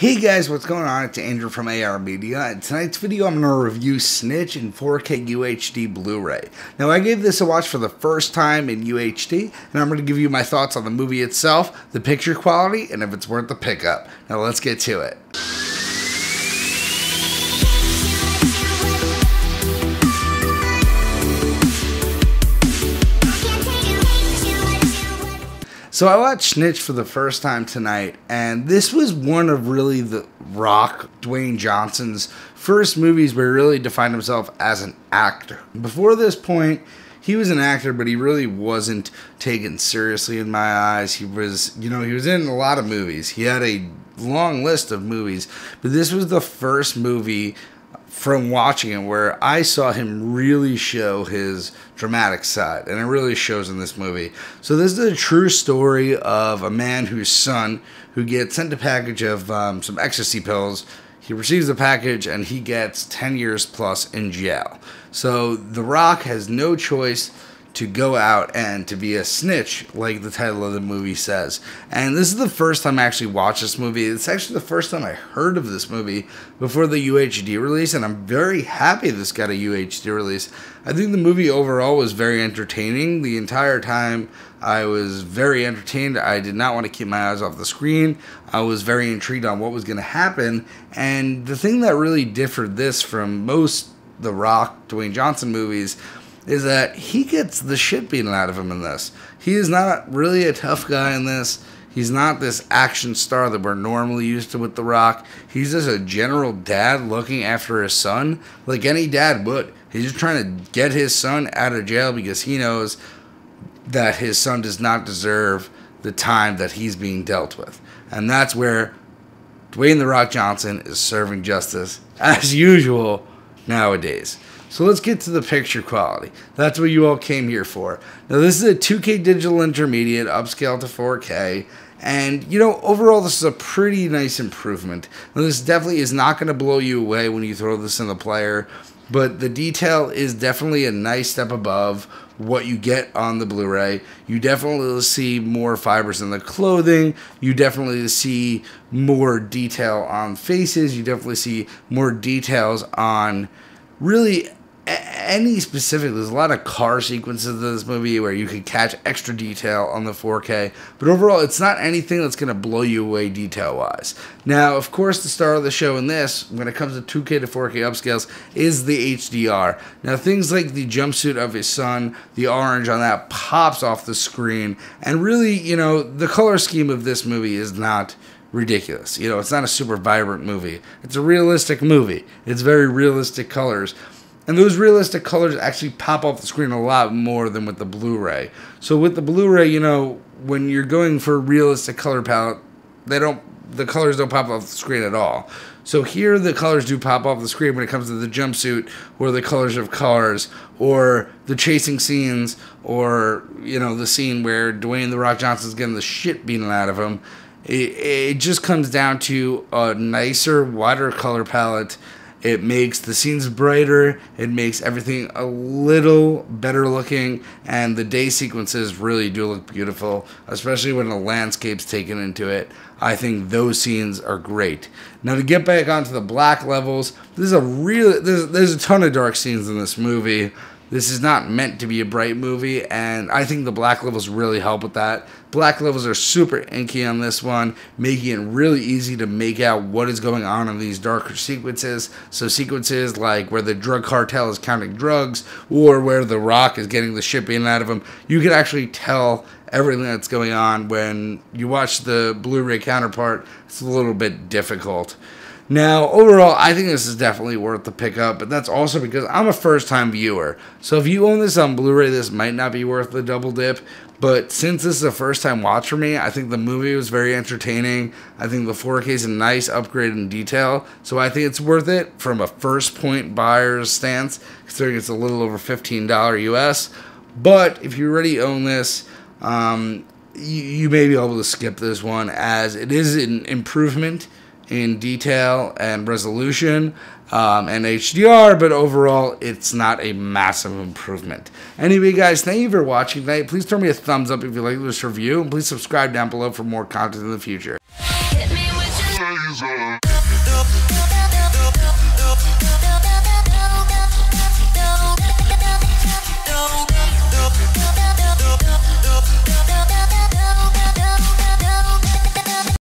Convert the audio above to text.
Hey guys, what's going on? It's Andrew from AR Media. In tonight's video, I'm going to review Snitch in 4K UHD Blu-ray. Now, I gave this a watch for the first time in UHD, and I'm going to give you my thoughts on the movie itself, the picture quality, and if it's worth the pickup. Now, let's get to it. So I watched Snitch for the first time tonight, and this was one of really The Rock, Dwayne Johnson's first movies where he really defined himself as an actor. Before this point, he was an actor, but he really wasn't taken seriously in my eyes. He was in a lot of movies. He had a long list of movies, but this was the first movie from watching it where I saw him really show his dramatic side, and it really shows in this movie. So this is a true story of a man whose son who gets sent a package of some ecstasy pills. He receives the package and he gets 10 years plus in jail. So The Rock has no choice to go out and to be a snitch, like the title of the movie says. And this is the first time I actually watched this movie. It's actually the first time I heard of this movie before the UHD release, and I'm very happy this got a UHD release. I think the movie overall was very entertaining. The entire time I was very entertained. I did not want to keep my eyes off the screen. I was very intrigued on what was going to happen. And the thing that really differed this from most The Rock, Dwayne Johnson movies is that he gets the shit beaten out of him in this. He is not really a tough guy in this. He's not this action star that we're normally used to with The Rock. He's just a general dad looking after his son like any dad would. He's just trying to get his son out of jail because he knows that his son does not deserve the time that he's being dealt with. And that's where Dwayne "The Rock" Johnson is serving justice, as usual, nowadays. So let's get to the picture quality. That's what you all came here for. Now, this is a 2K digital intermediate, upscale to 4K. And, overall, this is a pretty nice improvement. Now, this definitely is not going to blow you away when you throw this in the player. But the detail is definitely a nice step above what you get on the Blu-ray. You definitely see more fibers in the clothing. You definitely see more detail on faces. You definitely see more details on really any specific. There's a lot of car sequences in this movie where you can catch extra detail on the 4K, but overall it's not anything that's going to blow you away detail wise. Now, of course, the star of the show in this, when it comes to 2K to 4K upscales, is the HDR. Now, things like the jumpsuit of his son, the orange on that pops off the screen, and really, the color scheme of this movie is not ridiculous. It's not a super vibrant movie. It's a realistic movie. It's very realistic colors. And those realistic colors actually pop off the screen a lot more than with the Blu-ray. So with the Blu-ray, when you're going for a realistic color palette, the colors don't pop off the screen at all. So here the colors do pop off the screen when it comes to the jumpsuit, or the colors of cars, or the chasing scenes, or, the scene where Dwayne "The Rock" Johnson's getting the shit beaten out of him. It just comes down to a nicer, wider color palette. It makes the scenes brighter. It makes everything a little better looking. And the day sequences really do look beautiful, especially when the landscape's taken into it. I think those scenes are great. Now, to get back onto the black levels, there's a ton of dark scenes in this movie. This is not meant to be a bright movie, and I think the black levels really help with that. Black levels are super inky on this one, making it really easy to make out what is going on in these darker sequences. So sequences like where the drug cartel is counting drugs, or where The Rock is getting the shit beaten out of him, you can actually tell everything that's going on. When you watch the Blu-ray counterpart, it's a little bit difficult. Now, overall, I think this is definitely worth the pickup, but that's also because I'm a first-time viewer. So if you own this on Blu-ray, this might not be worth the double dip, but since this is a first-time watch for me, I think the movie was very entertaining. I think the 4K is a nice upgrade in detail, so I think it's worth it from a first-point buyer's stance, considering it's a little over $15 US. But if you already own this, you may be able to skip this one, as it is an improvement in detail and resolution and HDR, but overall it's not a massive improvement. Anyway, guys, thank you for watching tonight. Please throw me a thumbs up if you like this review, and please subscribe down below for more content in the future. Synopsis.